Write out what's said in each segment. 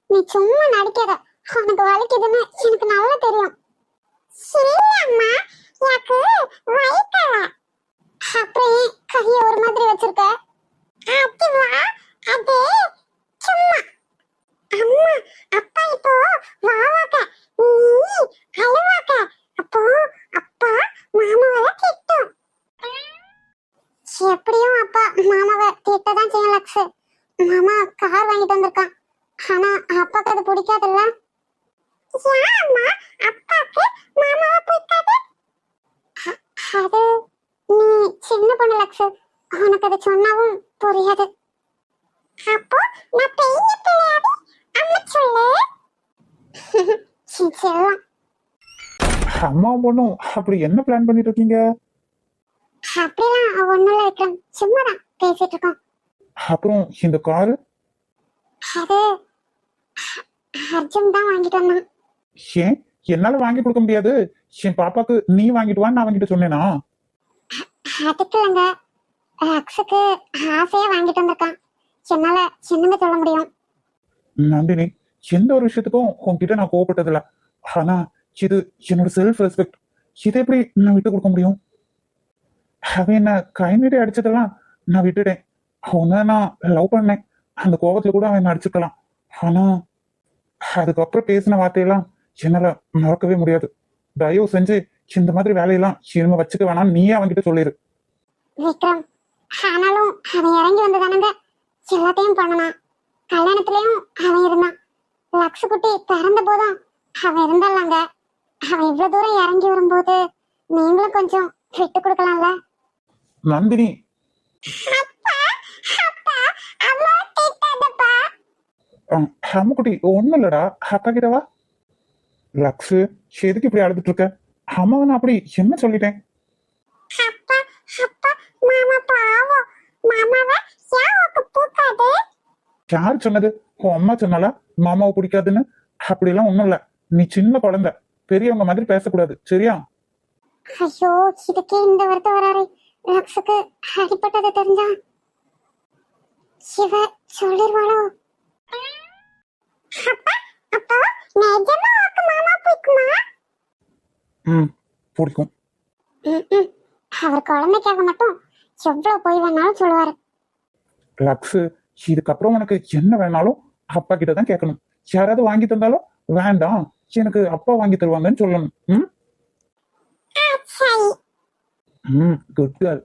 நீ சும்மா நடிக்காத. உனக்கு வலிக்குதுன்னு எனக்கு நல்லா தெரியும். இல்லம்மா, எனக்கு வலிக்கல. அப்புறம் கைய ஒரு மாதிரி வச்சிருக்க? அதுவா, அது சும்மா. அம்மா, அப்பா இப்போ வாவாக்க, நீ அழுவாக்க. அப்போ அப்பா மாமாவை திட்டும். எப்படியும் அப்பா மாமாவை திட்டதான் செய்யும் லக்ஸ். மாமா கார் வாங்கிட்டு வந்திருக்கான். ஆனா அப்பாக்கு அது பிடிக்காதுல்ல. ஏம்மா அப்பாக்கு மாமாவை பிடிக்காது? அது நீ சின்ன பொண்ணு லக்ஸ், உனக்கு அது சொன்னாவும் புரியாது. அப்போ நான் பெரிய பிள்ளையாடி அம்மா சொல்லு. செல்லம். அம்மாவும் பொண்ணும் அப்படி என்ன பிளான் பண்ணிட்டு இருக்கீங்க? அப்படிலாம் ஒண்ணுல விக்ரம், சும்மாதான் பேசிட்டு இருக்கோம். அப்புறம் இந்த காரு? அது அர்ஜுன் தான் வாங்கிட்டு வந்தான். ஏன் என்னால வாங்கி கொடுக்க முடியாது? என் பாப்பாக்கு நீ வாங்கிட்டு வான்னு நான் வாங்கிட்டு சொன்னேனா? அதுக்கு இல்லைங்க, லக்ஸுக்கு ஆசையா வாங்கிட்டு வந்திருக்கான். என்னால என்னங்க சொல்ல முடியும்? நந்தினி, எந்த ஒரு விஷயத்துக்கும் உன்கிட்ட நான் கோவப்பட்டதில்ல. ஆனா இது என்னோட செல்ஃப் ரெஸ்பெக்ட். இதை எப்படி நான் விட்டு கொடுக்க முடியும்? அவன் என்ன கை நீட்டி அடிச்சதெல்லாம் நான் விட்டுட்டேன். அவனை நான் லவ் பண்ணேன். அந்த கோபத்துல கூட அவன் அடிச்சுக்கலாம். ஆனா அதுக்கப்புறம் பேசின வார்த்தையெல்லாம் என்னால மறக்கவே முடியாது. தயவு செஞ்சு இந்த மாதிரி வேலையெல்லாம் இனிமே வச்சுக்க வேணாம்னு நீயே அவன்கிட்ட சொல்லிடு. விக்ரம், ஆனாலும் அவன் இறங்கி வந்ததானங்க எல்லாத்தையும் பண்ணனான். கல்யாணத்திலயும் அவன் இருந்தான். லக்ஸ் குட்டி பிறந்த போதும் அவன் இருந்தாங்க. அவன் இவ்வளவு தூரம் இறங்கி வரும்போது நீங்களும் கொஞ்சம் விட்டு கொடுக்கலாம்ல? நந்தினி, அம்முக்குட்டி ஒண்ணும் இல்லடா, அக்கா கிட்டவா. லக்ஸு, எதுக்கு இப்படி அழுதுட்டு இருக்க? அம்மாவை நான் அப்படி என்ன சொல்லிட்டேன்? யார் சொன்னது? உன் அம்மா சொன்னாலா மாமாவை பிடிக்காதுன்னு? அப்படிலாம் ஒண்ணும் இல்ல. நீ சின்ன குழந்தை, பெரியவங்க மாதிரி பேசக்கூடாது, சரியா? ஐயோ, இதுக்கே இந்த வருத்தம் வராரு. லக்ஸுக்கு அடிப்பட்டது தெரிஞ்சா இவ சொல்லிருவாளோ? பிடிக்கும். அவர் குழந்தைக்காக மட்டும் எவ்வளவு போய் வேணாலும் சொல்லுவாரு. லக்ஸு, இதுக்கப்புறம் உனக்கு என்ன வேணாலும் அப்பா கிட்ட தான் கேட்கணும். யாராவது வாங்கி தந்தாலும் வேண்டாம், எனக்கு அப்பா வாங்கி தருவாங்கன்னு சொல்லணும். Good girl.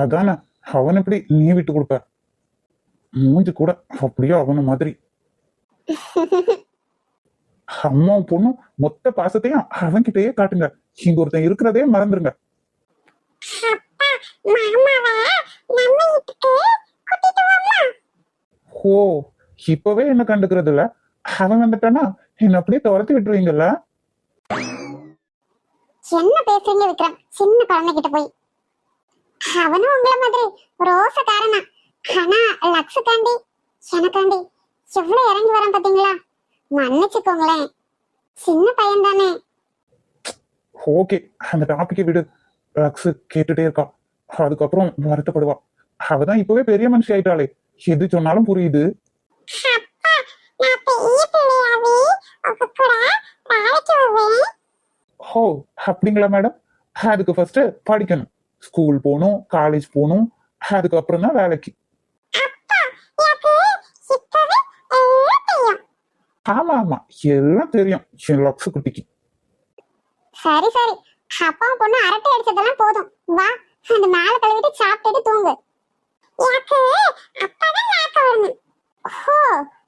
அதானே, அவன் எப்படி நீ விட்டு கொடுப்ப? மூஞ்சி கூட அப்படியே அவன மாதிரி. அம்மாவும் பொண்ணும் மொத்த பாசத்தையும் அவன்கிட்டயே காட்டுங்க. இங்க ஒருத்தன் இருக்கிறதே மறந்துருங்க. ஓ, இப்பவே என்ன கண்டுக்கிறது இல்ல? அவன் வந்துட்டானா என்ன அப்படியே துரத்தி விட்டுருவீங்கல்ல? என்ன பேசுறீங்க விக்ரம்? சின்ன குழந்தை கிட்ட போய். அவனும் உங்களை மாதிரி ரோசக்காரனா. ஆனா லக்ஸுக்காண்டி எனக்காண்டி எவ்வளவு இறங்கி வரான் பாத்தீங்களா? மன்னிச்சுக்கோங்களேன், சின்ன பையன் தானே. ஓகே, அந்த டாபிக்கை விடு. லக்ஸு கேட்டுட்டே இருக்கா, அதுக்கப்புறம் வருத்தப்படுவா. அவதான் இப்பவே பெரிய மனுஷி ஆயிட்டாளே, எது சொன்னாலும் புரியுது. ஓ, அப்படிங்களா மேடம்? அதுக்கு ஃபர்ஸ்ட் படிக்கணும், ஸ்கூல் போகணும், காலேஜ் போகணும், அதுக்கப்புறம் தான் வேலைக்கு. ஆமா ஆமா, எல்லாம் தெரியும் என் லக்ஸு குட்டிக்கு. சரி சரி, அப்பாவும் பொண்ணு அரட்டை அடிச்சதெல்லாம் போதும். வா, அந்த மேல கழுவிட்டு சாப்பிட்டுட்டு தூங்கு. எனக்கு அப்பதான் நாக்க வரணும். ஓ,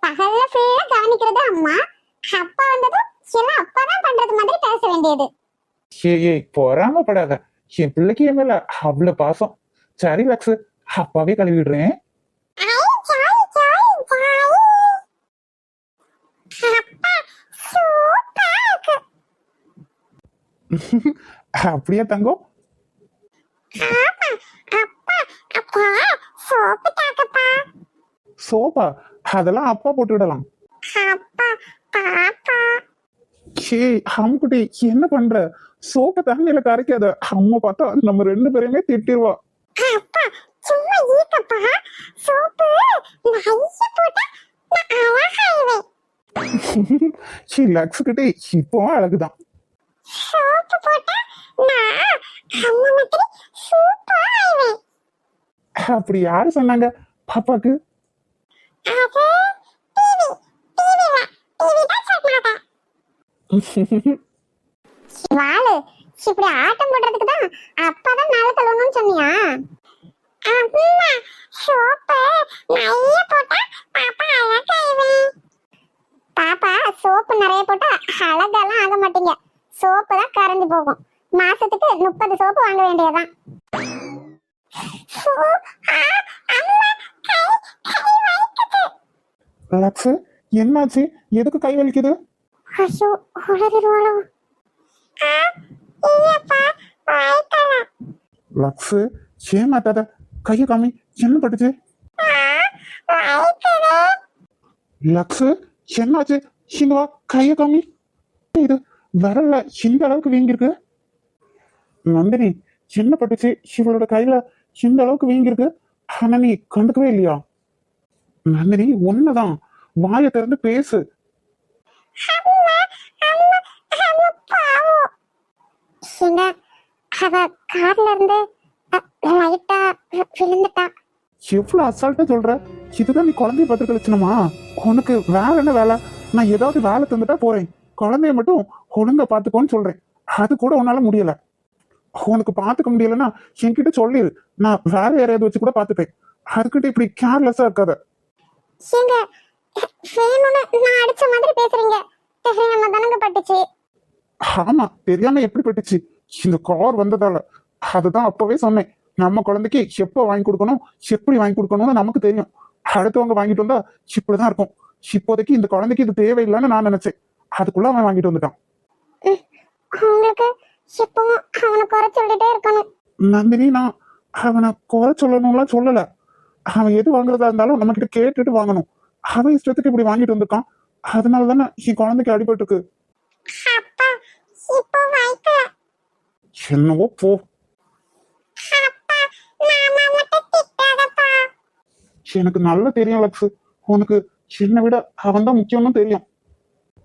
பகல்ல ஃபுல்லா கவனிக்கிறது அம்மா, அப்பா வந்ததும் எல்லாம் அப்பாதான் பண்றது மாதிரி பேச வேண்டியது. ஏய் பொறாமப்படாத, என் பிள்ளைக்கு என் மேல அவ்வளவு பாசம். சரி லக்ஸு, அப்பாவே கழுவி விடுறேன். அப்படியே தங்கம்? சோப்பா? அதெல்லாம் அப்பா போட்டு விடலாம். ஷே அம்முக்குட்டி என்ன பண்ற? சோப்பை தண்ணியில கரைக்காத. அம்மா பார்த்தா நம்ம ரெண்டு பேரையுமே திட்டிடுவா. அப்பா சும்மா ஈக்கப்பா. சோப்பு நைய போட்டா நான் அழகாயிடுவேன். ஷீ லக்ஸ் கிட்டே இப்பவும் அழகுதான். சோப்பு போட்டா நான் அம்மா மாதிரி சூப்பரா ஆயிடுவேன். அப்படி யாரு சொன்னாங்க பாப்பாக்கு? அது டிவி டிவில டிவி தான் சொன்னாங்க. வாளு இப்படி ஆட்டம் போடுறதுக்கு தான் அப்பதான் நாளை கழுவணும்னு சொன்னியா? அம்மா சோப்பு நிறைய போட்டா பாப்பா அழகாயிடுவேன். பாப்பா சோப்பு நிறைய போட்டா அழகெல்லாம் ஆக மாட்டீங்க. சோப்பு தான் கரைஞ்சு போகும். மாசத்துக்கு 30 சோப்பு வாங்க வேண்டியதுதான். லக்ஸ் என்னாச்சு? எதுக்கு கை வலிக்குது? ஐயோ உளறிடுவாளோ. லக்ஸ் ஏமாத்தாத. கையை காமி. என்ன பட்டுச்சு? லக்ஸ் என்னாச்சு? இங்க வா, கையை காமி. இது விரல்ல இந்த அளவுக்கு வீங்கிருக்கு. நந்தினி என்ன பட்டுச்சு? இவளோட கையில இந்த அளவுக்கு வீங்கிருக்கு. ஆனா நீ கண்டுக்கவே இல்லையா? நந்தினி ஒண்ணுதான், வாயை திறந்து பேசு. அவ கார்ல இருந்து லைட்டா விழுந்துட்டா. எவ்வளவு அசால்ட்டா சொல்ற? இதுதான் நீ குழந்தைய பார்த்து கழிச்சணுமா? உனக்கு வேற என்ன வேலை? நான் ஏதாவது வேலை தந்துட்டா போறேன். குழந்தைய மட்டும் ஒழுங்கா பாத்துக்கோன்னு சொல்றேன். அது கூட உன்னால முடியல. உனக்கு பாத்துக்க முடியலன்னா என்கிட்ட சொல்லிடு. நான் வேற யாரையாவது வச்சு கூட பாத்துப்பேன். அதுக்கிட்ட இப்படி கேர்லெஸ்ஸா இருக்காத. ஏங்க வேணும்னு நான் அடிச்ச மாதிரி பேசுறீங்க. தெரியாம தானங்க பட்டுச்சு. ஆமா, தெரியாம எப்படி பட்டுச்சு? இந்த கார் வந்ததால. அதுதான் அப்பவே சொன்னேன், நம்ம குழந்தைக்கு எப்ப வாங்கி கொடுக்கணும், எப்படி வாங்கி கொடுக்கணும்னு நமக்கு தெரியும். அடுத்தவங்க வாங்கிட்டு வந்தா இப்படிதான் இருக்கும். இப்போதைக்கு இந்த குழந்தைக்கு இது தேவையில்லைன்னு நான் நினைச்சேன். அதுக்குள்ள அவன் வாங்கிட்டு வந்துட்டான். உங்களுக்கு எப்பவும் அவனை குறை சொல்லிட்டே இருக்கணும். நந்தினி, நான் அவனை குறை சொல்லணும்லாம் சொல்லல. அவன் எது வாங்குறதா இருந்தாலும் நம்ம கிட்ட கேட்டுட்டு வாங்கணும். அவன் இஷ்டத்துக்கு இப்படி வாங்கிட்டு வந்திருக்கான். அதனால தானே என் குழந்தைக்கு அடிபட்டு இருக்கு. அப்பா இப்போ வைக்கல. என்னவோ போ. அப்பா மாமா மட்டும் திட்டாதப்பா. எனக்கு நல்லா தெரியும் லக்ஸ். உனக்கு என்னை விட அவன் தான் முக்கியம்னு தெரியும்.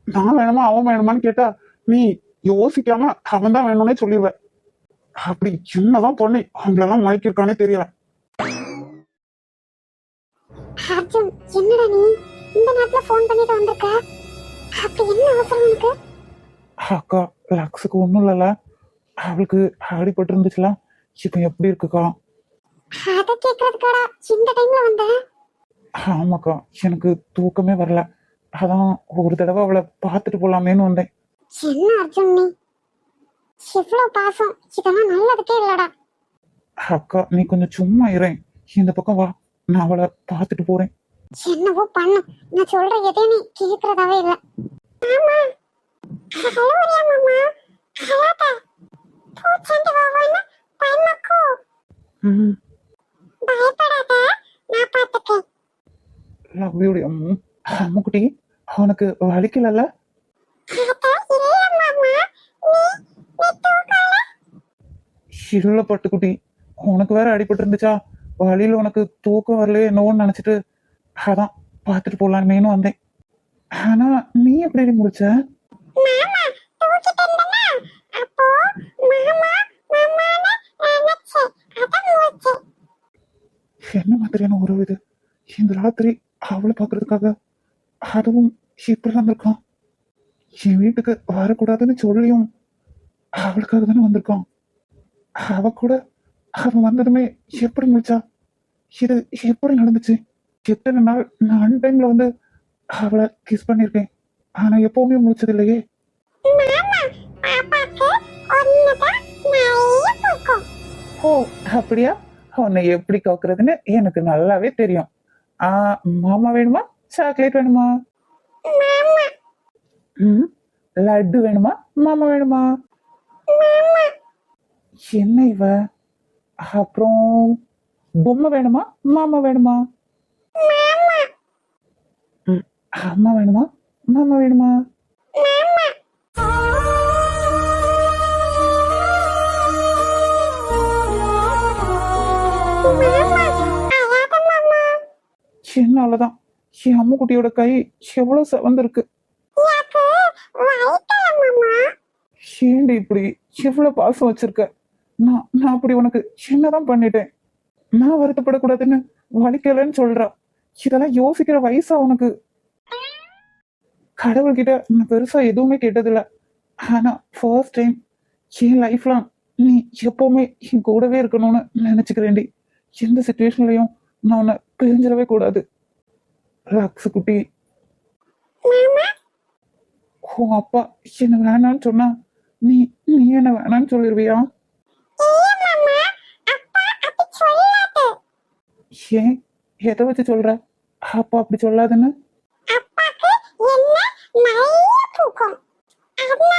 நான் வேணுமா அவன் வேணுமான்னு கேட்டா நீ யோசிக்காம அவன் தான் வேணும்னே சொல்லிடுவேன். அப்படி என்னதான் பண்ணி அவங்களெல்லாம் மயக்கிருக்கானே தெரியல. அர்ஜுன் என்னடா நீ இந்த நேரத்துல ஃபோன் பண்ணிட்டு வந்திருக்க? அப்படி என்ன அவசரம் உனக்கு? அக்கா, லக்ஸுக்கு ஒண்ணும் இல்லல. அவளுக்கு அடிபட்டு இருந்துச்சுல, இப்ப எப்படி இருக்குக்கா? அத கேக்குறதுக்காடா இந்த டைம்ல வந்த? ஆமாக்கா, எனக்கு தூக்கமே வரல. அதான் ஒரு தடவை அவளை பார்த்துட்டு போலாமேன்னு வந்தேன். என்ன அர்ஜுன் நீ இவ்வளவு பாசம், இதெல்லாம் நல்லதுக்கே இல்லடா. அக்கா, நீ கொஞ்சம் சும்மா இரேன். இந்த பக்கம் வா, நான் அவளை பார்த்துட்டு போறேன். என்னவோ பண்ணு, நான் சொல்ற எதையும் நீ கேக்குறதாவே இல்ல. ஆமா ஹலோ ரியா மாமா. ஹலோடா பூச்செண்டு வாவானா பயமக்கோ. பயப்படாத, நான் பாத்துக்கேன். Love you அம்முக்குட்டி. அவனுக்கு வலிக்கலல்ல? இல்ல பட்டுக்குட்டி, உனக்கு வேற அடிபட்டு இருந்துச்சா? வழியில உனக்கு தூக்கம் வரலையே என்னவோன்னு நினைச்சிட்டு அதான் பார்த்துட்டு போலான்னு வந்தேன். ஆனா நீ எப்படி முடிச்ச? என்ன மாதிரியான உறவு இது? இந்த ராத்திரி அவளை பாக்குறதுக்காக, அதுவும் இப்படி வந்திருக்கான். என் வீட்டுக்கு வரக்கூடாதுன்னு சொல்லியும் அவளுக்காக தானே வந்திருக்கான். அவ கூட அவன் வந்ததுமே எப்படி முடிச்சா? இது எப்படி நடந்துச்சு? எத்தனை நாள் நான் அன்டைம்ல வந்து அவளை கிஸ் பண்ணிருக்கேன். ஆனா எப்பவுமே முடிச்சது இல்லையே. ஓ அப்படியா? உன்னை எப்படி கோக்குறதுன்னு எனக்கு நல்லாவே தெரியும். மாமா வேணுமா, சாக்லேட் வேணுமா, லட்டு வேணுமா, மாமா வேணுமா? என்ன இவ? அப்புறம் பொம்மை வேணுமா, மாமா வேணுமா? அம்மா வேணுமா, மாமா வேணுமா? மாமா அழாத மாமா. என்னாலதான் என் அம்முக்குட்டியோட கை எவ்வளவு செவந்திருக்கு. எனக்கு வலிக்கல மாமா. ஏண்டி இப்படி எவ்வளவு பாசம் வச்சிருக்க? நான் அப்படி உனக்கு என்னதான் பண்ணிட்டேன்? நான் வருத்தப்படக்கூடாதுன்னு வலிக்கலன்னு சொல்றா. இதெல்லாம் யோசிக்கிற வயசா உனக்கு? கடவுள்கிட்ட நான் பெருசா எதுவுமே கேட்டதில்ல. ஆனா ஃபர்ஸ்ட் டைம் என் லைஃப்லாம் நீ எப்பவுமே என் கூடவே இருக்கணும்னு நினைச்சுக்கிறேன்டி. எந்த சுச்சுவேஷன்லயும் நான் உன்னை பிரிஞ்சிடவே கூடாது. ராக்ஸு குட்டி, மாமா உன் அப்பா என்ன வேணான்னு சொன்னா நீ நீ என்ன வேணான்னு சொல்லிருவியா? இல்ல மாமா, அப்பா அப்படி சொல்லாது. ஏன் எதை வச்சு சொல்ற அப்பா அப்படி சொல்லாதுன்னு? அப்பாக்கு என்ன நிறைய தூக்கம், அதனால